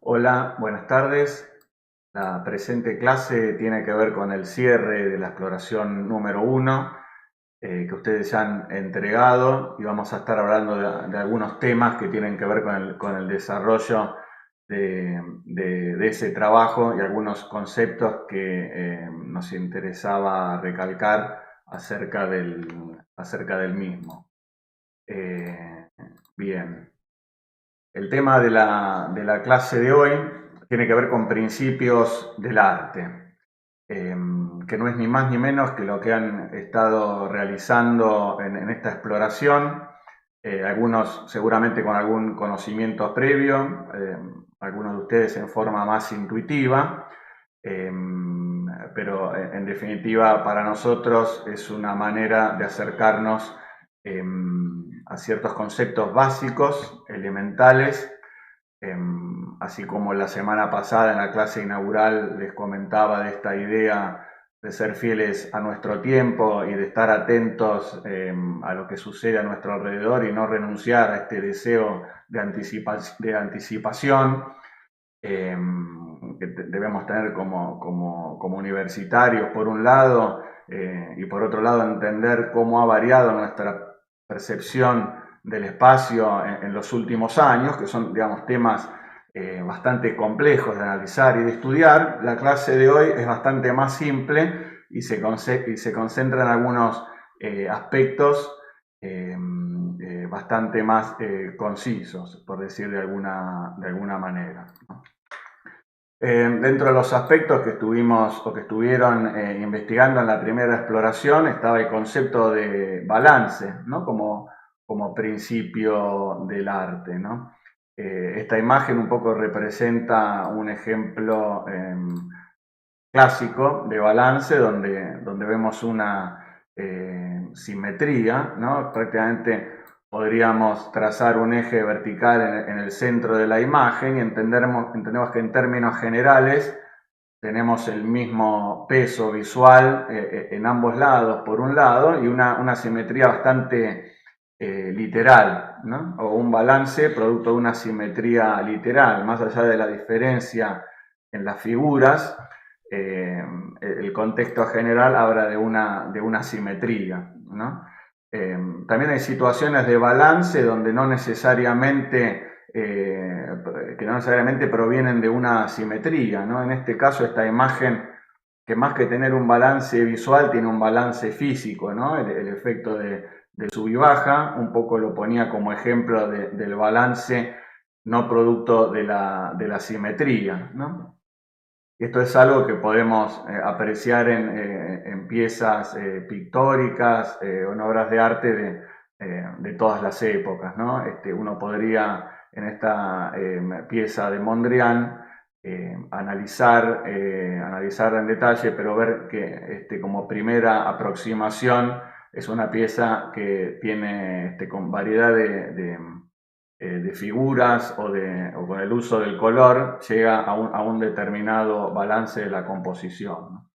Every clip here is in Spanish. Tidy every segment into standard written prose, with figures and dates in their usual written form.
Hola, buenas tardes. La presente clase tiene que ver con el cierre de la exploración número 1 que ustedes ya han entregado y vamos a estar hablando de algunos temas que tienen que ver con el desarrollo de ese trabajo y algunos conceptos que nos interesaba recalcar acerca del mismo. Eh, Bien. El tema de la clase de hoy tiene que ver con principios del arte, que no es ni más ni menos que lo que han estado realizando en esta exploración, algunos seguramente con algún conocimiento previo, algunos de ustedes en forma más intuitiva, eh, pero en definitiva para nosotros es una manera de acercarnos a ciertos conceptos básicos, elementales, así como la semana pasada en la clase inaugural les comentaba de esta idea de ser fieles a nuestro tiempo y de estar atentos a lo que sucede a nuestro alrededor y no renunciar a este deseo de anticipación que debemos tener como universitarios por un lado y por otro lado entender cómo ha variado nuestra percepción del espacio en los últimos años, que son, digamos, temas bastante complejos de analizar y de estudiar. La clase de hoy es bastante más simple y se concentra en algunos aspectos bastante más concisos, por decir de alguna manera, ¿no? Dentro de los aspectos que estuvimos o que estuvieron investigando en la primera exploración estaba el concepto de balance, ¿no? Como principio del arte, ¿no? Esta imagen un poco representa un ejemplo clásico de balance donde vemos una simetría, ¿no? Prácticamente podríamos trazar un eje vertical en el centro de la imagen y entendemos que en términos generales tenemos el mismo peso visual en ambos lados, por un lado, y una simetría bastante literal, ¿no? O un balance producto de una simetría literal, más allá de la diferencia en las figuras, el contexto general habla de una simetría, ¿no? También hay situaciones de balance donde no necesariamente que no necesariamente provienen de una simetría, ¿no? En este caso, esta imagen, que más que tener un balance visual, tiene un balance físico, ¿no? El efecto de sub y baja, un poco lo ponía como ejemplo del balance no producto de la simetría, ¿no? Esto es algo que podemos apreciar en piezas pictóricas o en obras de arte de todas las épocas, ¿no? Uno podría en esta pieza de Mondrian analizar en detalle, pero ver que como primera aproximación es una pieza que tiene con variedad de figuras o con el uso del color llega a un determinado balance de la composición, ¿no?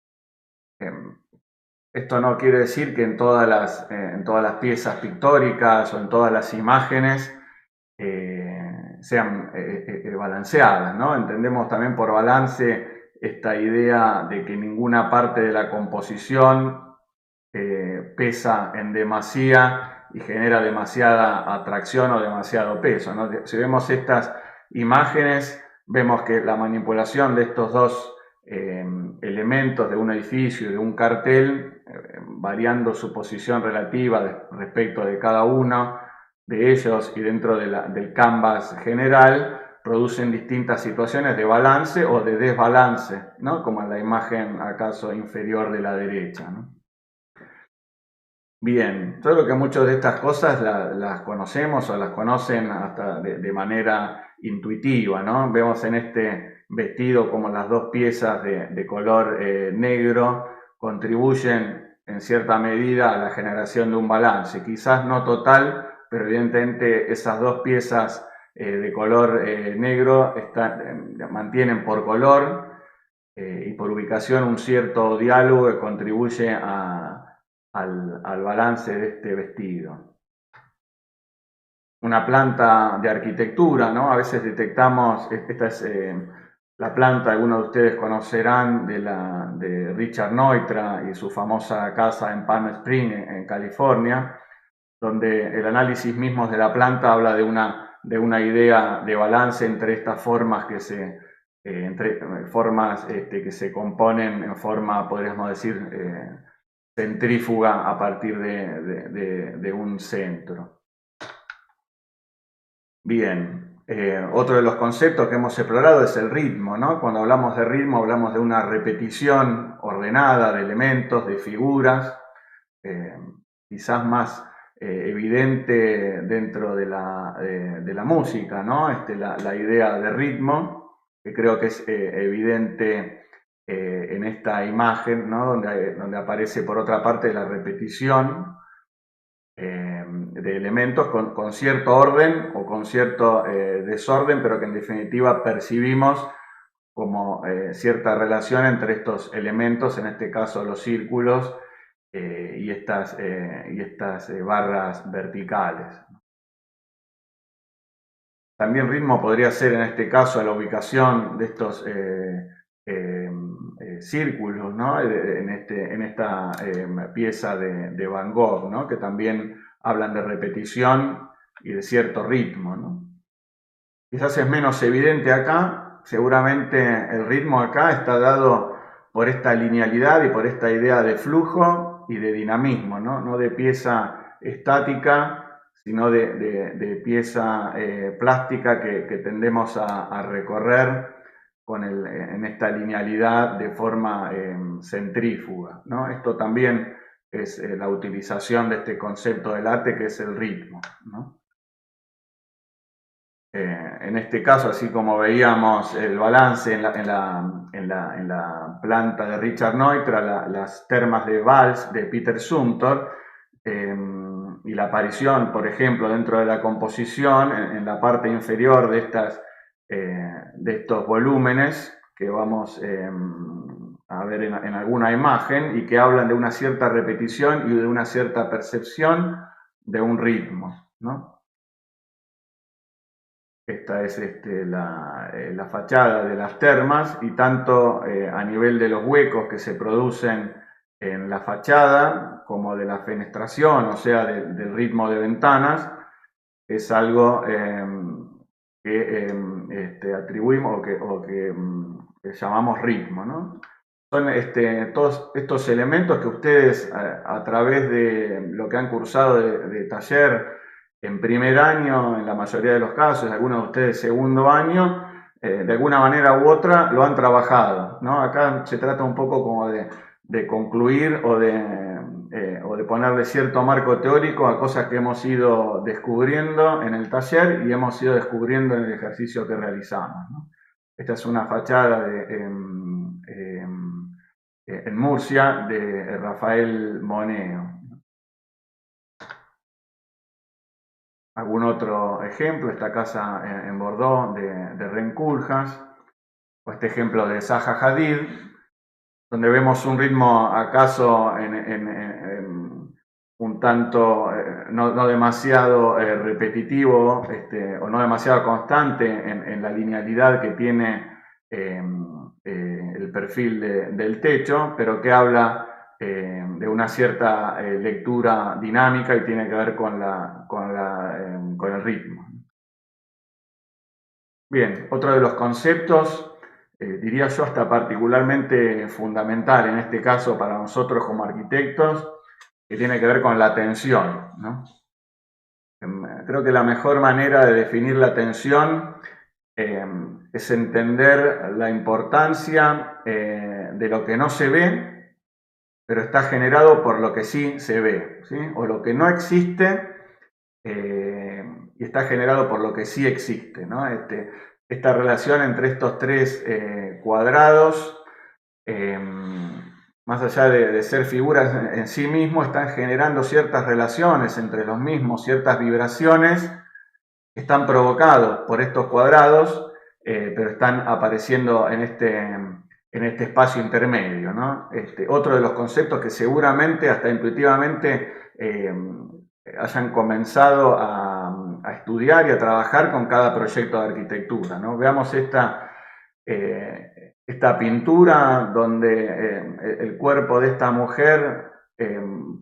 Esto no quiere decir que en todas las piezas pictóricas o en todas las imágenes sean balanceadas, ¿no? Entendemos también por balance esta idea de que ninguna parte de la composición pesa en demasía y genera demasiada atracción o demasiado peso, ¿no? Si vemos estas imágenes, vemos que la manipulación de estos dos elementos de un edificio y de un cartel, variando su posición relativa respecto de cada uno de ellos y dentro del canvas general, producen distintas situaciones de balance o de desbalance, ¿no? Como en la imagen acaso inferior de la derecha, ¿no? Bien, yo creo que muchas de estas cosas las conocemos o las conocen hasta de manera intuitiva, ¿no? Vemos en este vestido como las dos piezas de color negro contribuyen en cierta medida a la generación de un balance, quizás no total, pero evidentemente esas dos piezas de color negro mantienen por color y por ubicación un cierto diálogo que contribuye al balance de este vestido. una planta de arquitectura, ¿no? A veces detectamos, esta es la planta, algunos de ustedes conocerán, de Richard Neutra y su famosa casa en Palm Springs, en California, donde el análisis mismo de la planta habla de una idea de balance entre estas formas entre formas que se componen en forma, podríamos decir, centrífuga a partir de un centro. Bien, otro de los conceptos que hemos explorado es el ritmo, ¿no? Cuando hablamos de ritmo hablamos de una repetición ordenada de elementos, de figuras, quizás más evidente dentro de la música, ¿no? La idea de ritmo, que creo que es evidente en esta imagen, ¿no? Donde aparece por otra parte la repetición de elementos con cierto orden o con cierto desorden, pero que en definitiva percibimos como cierta relación entre estos elementos, en este caso los círculos y estas barras verticales. También ritmo podría ser en este caso la ubicación de estos círculos, ¿no? en esta pieza de Van Gogh, ¿no? Que también hablan de repetición y de cierto ritmo, ¿no? Quizás es menos evidente acá, seguramente el ritmo acá está dado por esta linealidad y por esta idea de flujo y de dinamismo, ¿no? No de pieza estática, sino de pieza plástica que tendemos a recorrer en esta linealidad de forma centrífuga, ¿no? Esto también es la utilización de este concepto del arte que es el ritmo, ¿no? En este caso, así como veíamos el balance en la planta de Richard Neutra, las termas de Vals de Peter Zumthor, y la aparición, por ejemplo, dentro de la composición, en la parte inferior de estos volúmenes que vamos a ver en alguna imagen y que hablan de una cierta repetición y de una cierta percepción de un ritmo, ¿no? Esta es la fachada de las termas y tanto a nivel de los huecos que se producen en la fachada como de la fenestración, o sea, del ritmo de ventanas, es algo que atribuimos o que llamamos ritmo, ¿no? Son todos estos elementos que ustedes a través de lo que han cursado de taller en primer año, en la mayoría de los casos, algunos de ustedes segundo año, de alguna manera u otra lo han trabajado, ¿no? Acá se trata un poco como de concluir o de ponerle cierto marco teórico a cosas que hemos ido descubriendo en el taller y hemos ido descubriendo en el ejercicio que realizamos, ¿no? Esta es una fachada en Murcia de Rafael Moneo. Algún otro ejemplo, esta casa en Bordeaux de Ren Koolhaas, o este ejemplo de Zaha Hadid, donde vemos un ritmo acaso un tanto no demasiado repetitivo o no demasiado constante en la linealidad que tiene el perfil del techo, pero que habla de una cierta lectura dinámica y tiene que ver con el ritmo. Bien, otro de los conceptos, diría yo hasta particularmente fundamental en este caso para nosotros como arquitectos, que tiene que ver con la tensión, ¿no? Creo que la mejor manera de definir la tensión es entender la importancia de lo que no se ve, pero está generado por lo que sí se ve, ¿sí? O lo que no existe y está generado por lo que sí existe, ¿no? Esta relación entre estos tres cuadrados, más allá de ser figuras en sí mismos, están generando ciertas relaciones entre los mismos, ciertas vibraciones que están provocados por estos cuadrados, pero están apareciendo en este espacio intermedio, ¿no? Otro de los conceptos que seguramente, hasta intuitivamente, hayan comenzado a estudiar y a trabajar con cada proyecto de arquitectura, ¿no? Veamos esta pintura donde el cuerpo de esta mujer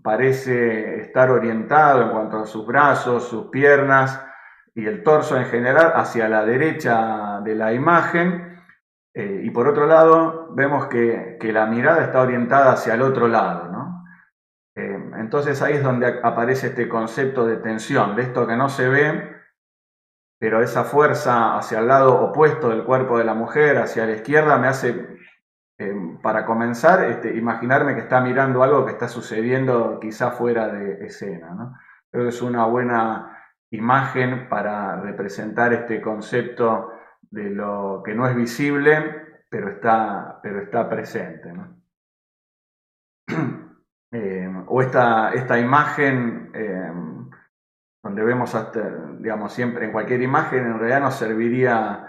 parece estar orientado en cuanto a sus brazos, sus piernas y el torso en general hacia la derecha de la imagen, y por otro lado vemos que la mirada está orientada hacia el otro lado, ¿no? Entonces ahí es donde aparece este concepto de tensión, de esto que no se ve, pero esa fuerza hacia el lado opuesto del cuerpo de la mujer, hacia la izquierda, me hace, para comenzar, imaginarme que está mirando algo que está sucediendo quizá fuera de escena, ¿no? Creo que es una buena imagen para representar este concepto de lo que no es visible, pero está presente, ¿no? O esta imagen donde vemos digamos, siempre en cualquier imagen en realidad nos serviría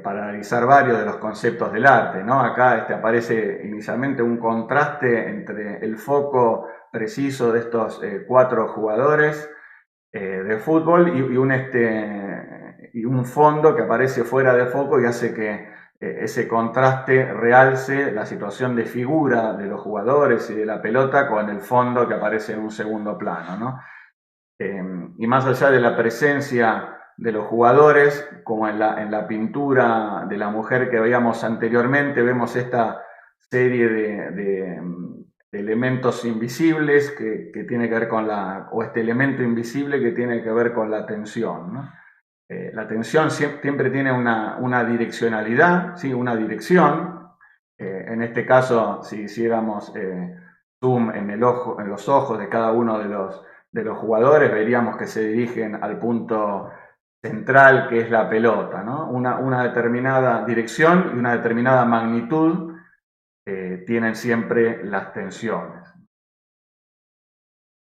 para analizar varios de los conceptos del arte, ¿no? Acá aparece inicialmente un contraste entre el foco preciso de estos 4 jugadores de fútbol y un fondo que aparece fuera de foco y hace que ese contraste realce la situación de figura de los jugadores y de la pelota con el fondo que aparece en un segundo plano, ¿no? Y más allá de la presencia de los jugadores, como en la pintura de la mujer que veíamos anteriormente, vemos esta serie de elementos invisibles que tiene que ver con o este elemento invisible que tiene que ver con la tensión, ¿no? La tensión siempre tiene una direccionalidad, ¿sí? Una dirección. En este caso, si hiciéramos zoom en los ojos de cada uno de los jugadores, veríamos que se dirigen al punto central, que es la pelota, ¿no? Una determinada dirección y una determinada magnitud tienen siempre las tensiones.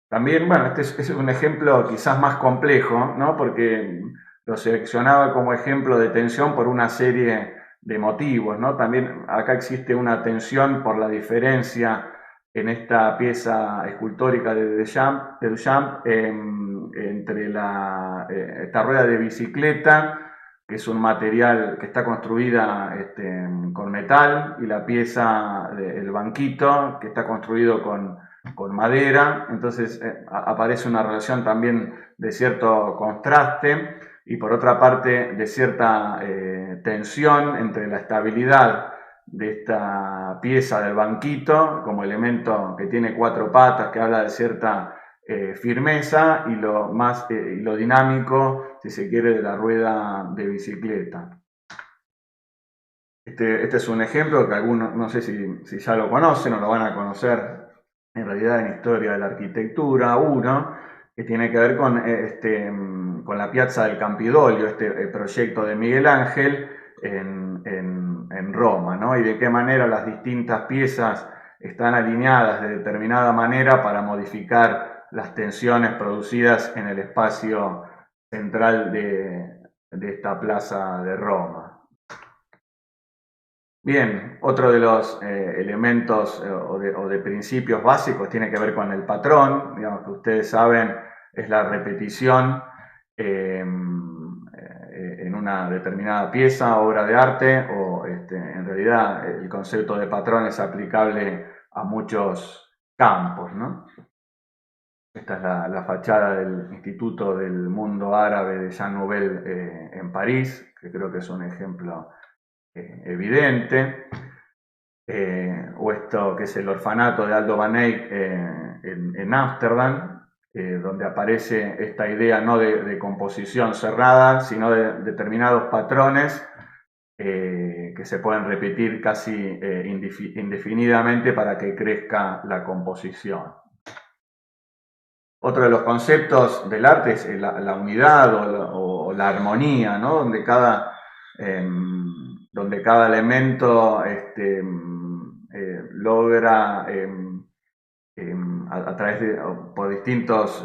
También, bueno, este es un ejemplo quizás más complejo, ¿no? Porque lo seleccionaba como ejemplo de tensión por una serie de motivos, ¿no? También acá existe una tensión por la diferencia en esta pieza escultórica de Duchamp entre esta rueda de bicicleta, que es un material que está construida con metal, y la pieza del banquito, que está construido con madera. Entonces aparece una relación también de cierto contraste y por otra parte de cierta tensión entre la estabilidad de esta pieza del banquito como elemento que tiene 4 patas, que habla de cierta firmeza, y lo dinámico, si se quiere, de la rueda de bicicleta. Este es un ejemplo que algunos, no sé si ya lo conocen o lo van a conocer en realidad en Historia de la Arquitectura 1, que tiene que ver con la Piazza del Campidoglio, proyecto de Miguel Ángel en Roma, ¿no? Y de qué manera las distintas piezas están alineadas de determinada manera para modificar las tensiones producidas en el espacio central de esta plaza de Roma. Bien, otro de los elementos o de principios básicos tiene que ver con el patrón. Digamos, que ustedes saben, es la repetición en una determinada pieza, obra de arte, o en realidad el concepto de patrón es aplicable a muchos campos, ¿no? Esta es la fachada del Instituto del Mundo Árabe de Jean Nouvel en París, que creo que es un ejemplo evidente. O esto que es el orfanato de Aldo Van Eyck en Ámsterdam, donde aparece esta idea no de composición cerrada, sino de determinados patrones que se pueden repetir casi indefinidamente para que crezca la composición. Otro de los conceptos del arte es la unidad o la armonía, ¿no? Donde cada elemento logra a través por distintas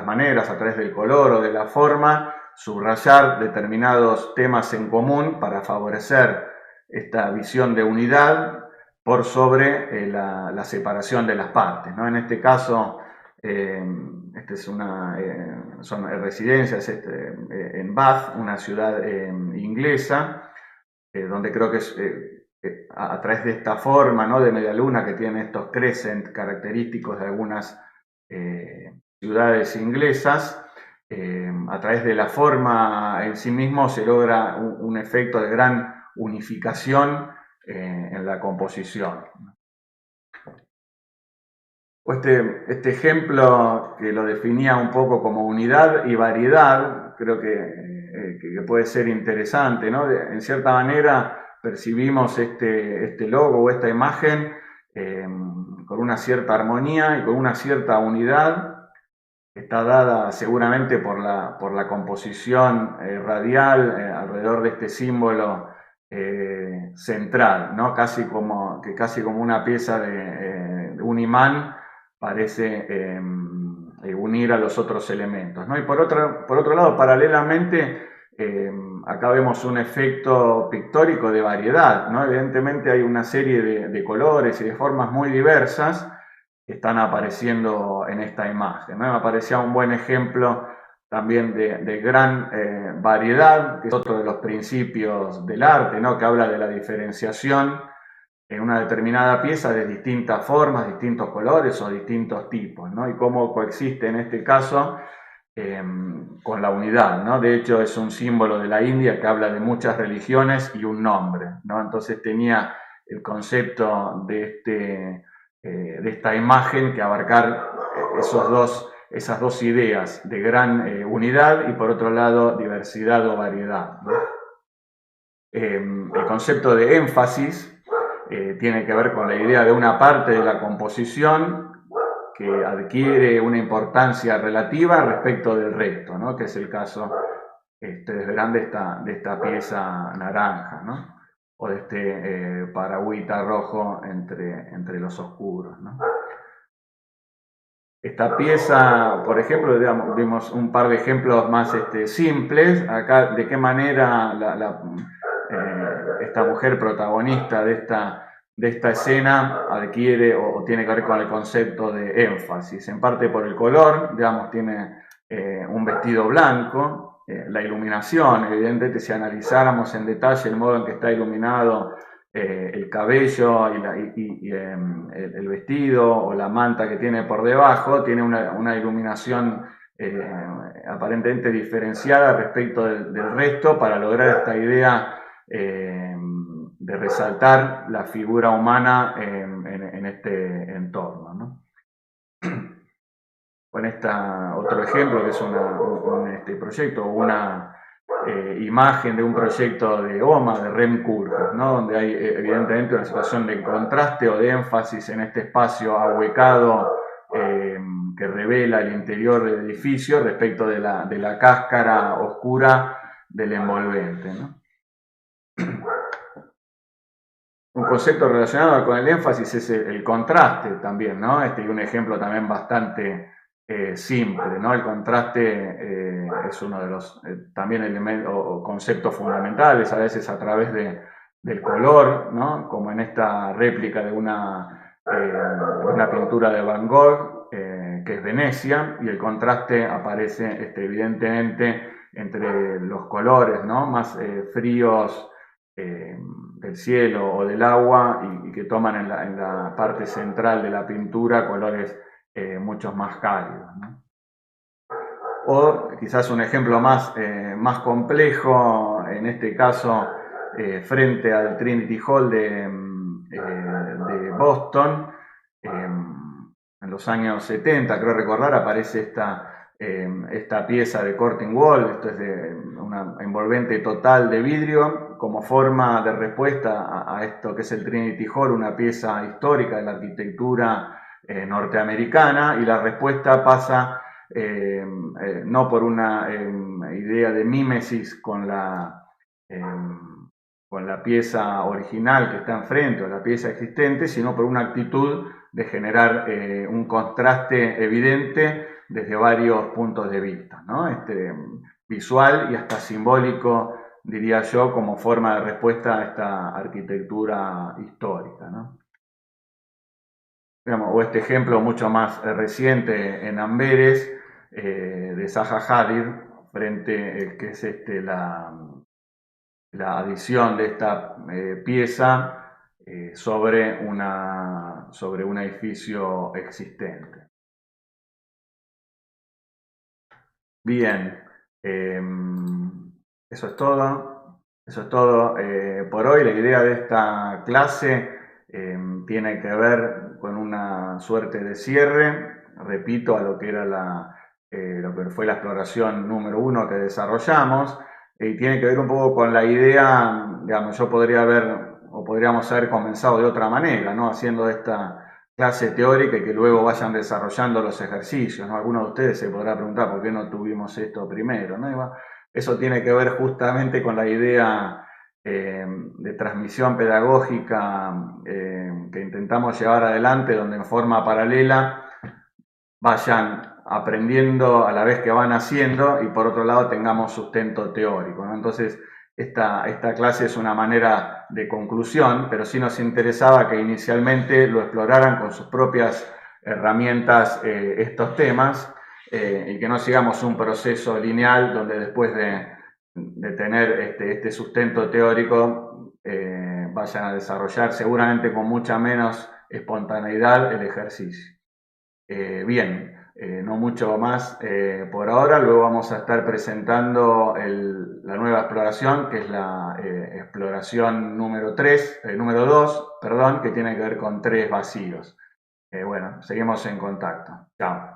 maneras, a través del color o de la forma, subrayar determinados temas en común para favorecer esta visión de unidad por sobre la separación de las partes, ¿no? En este caso, Esta es son residencias en Bath, una ciudad inglesa, donde creo que es a través de esta forma, ¿no?, de media luna que tiene estos crescent característicos de algunas ciudades inglesas, a través de la forma en sí mismo se logra un efecto de gran unificación en la composición. Este ejemplo que lo definía un poco como unidad y variedad, creo que puede ser interesante, ¿no? En cierta manera percibimos este logo o esta imagen con una cierta armonía y con una cierta unidad. Está dada seguramente por la composición radial alrededor de este símbolo central, ¿no? Casi como una pieza de un imán parece unir a los otros elementos, ¿no? Y por otro lado, paralelamente, acá vemos un efecto pictórico de variedad, ¿no? Evidentemente hay una serie de colores y de formas muy diversas que están apareciendo en esta imagen, ¿no? Me parecía un buen ejemplo también de gran variedad, que es otro de los principios del arte, ¿no?, que habla de la diferenciación en una determinada pieza de distintas formas, distintos colores o distintos tipos, ¿no? Y cómo coexiste en este caso con la unidad, ¿no? De hecho, es un símbolo de la India que habla de muchas religiones y un nombre, ¿no? Entonces tenía el concepto de esta imagen que abarcar esas dos ideas de gran unidad y por otro lado diversidad o variedad, ¿no? El concepto de énfasis tiene que ver con la idea de una parte de la composición que adquiere una importancia relativa respecto del resto, ¿no?, que es el caso, ustedes verán, de esta pieza naranja, ¿no?, o de este paragüita rojo entre los oscuros, ¿no? Esta pieza, por ejemplo, vimos un par de ejemplos más simples. Acá, de qué manera esta mujer protagonista de esta escena adquiere o tiene que ver con el concepto de énfasis. En parte por el color, digamos, tiene un vestido blanco, la iluminación, evidentemente, si analizáramos en detalle el modo en que está iluminado el cabello y el vestido o la manta que tiene por debajo, tiene una iluminación aparentemente diferenciada respecto del resto para lograr esta idea de resaltar la figura humana en este entorno, ¿no? Con otro ejemplo que es un proyecto, una imagen de un proyecto de OMA, de Rem Koolhaas, ¿no?, donde hay evidentemente una situación de contraste o de énfasis en este espacio ahuecado que revela el interior del edificio respecto de la cáscara oscura del envolvente, ¿no? Un concepto relacionado con el énfasis es el contraste también, ¿no? Y un ejemplo también bastante simple, ¿no? El contraste es uno de los también elementos o conceptos fundamentales, a veces a través del color, ¿no?, como en esta réplica de una pintura de Van Gogh, que es Venecia, y el contraste aparece evidentemente entre los colores, ¿no?, más fríos del cielo o del agua y que toman en la parte central de la pintura colores mucho más cálidos, ¿no? O quizás un ejemplo más complejo, en este caso frente al Trinity Hall de Boston, en los años 70, creo recordar, aparece esta pieza de Curtain Wall. Esto es de una envolvente total de vidrio como forma de respuesta a esto que es el Trinity Hall, una pieza histórica de la arquitectura norteamericana, y la respuesta pasa no por una idea de mímesis con la pieza original que está enfrente o la pieza existente, sino por una actitud de generar un contraste evidente desde varios puntos de vista, ¿no? Visual y hasta simbólico, diría yo, como forma de respuesta a esta arquitectura histórica, ¿no? digamos, o este ejemplo mucho más reciente en Amberes, de Zaha Hadid, frente, que es la adición de esta pieza sobre un edificio existente. Bien, eso es todo. Eso es todo por hoy. La idea de esta clase tiene que ver con una suerte de cierre, repito, a lo que era lo que fue la exploración número 1 que desarrollamos, y tiene que ver un poco con la idea, digamos, yo podría haber, o podríamos haber comenzado de otra manera, ¿no? Haciendo esta clase teórica y que luego vayan desarrollando los ejercicios, ¿no? Alguno de ustedes se podrá preguntar por qué no tuvimos esto primero, ¿no? Eso tiene que ver justamente con la idea de transmisión pedagógica que intentamos llevar adelante, donde en forma paralela vayan aprendiendo a la vez que van haciendo y por otro lado tengamos sustento teórico, ¿no? Entonces, esta clase es una manera de conclusión, pero sí nos interesaba que inicialmente lo exploraran con sus propias herramientas estos temas y que no sigamos un proceso lineal donde después de tener este sustento teórico vayan a desarrollar seguramente con mucha menos espontaneidad el ejercicio. Bien, no mucho más por ahora. Luego vamos a estar presentando la nueva exploración, que es la exploración número 2, perdón, que tiene que ver con 3 vacíos. Bueno, seguimos en contacto. Chao.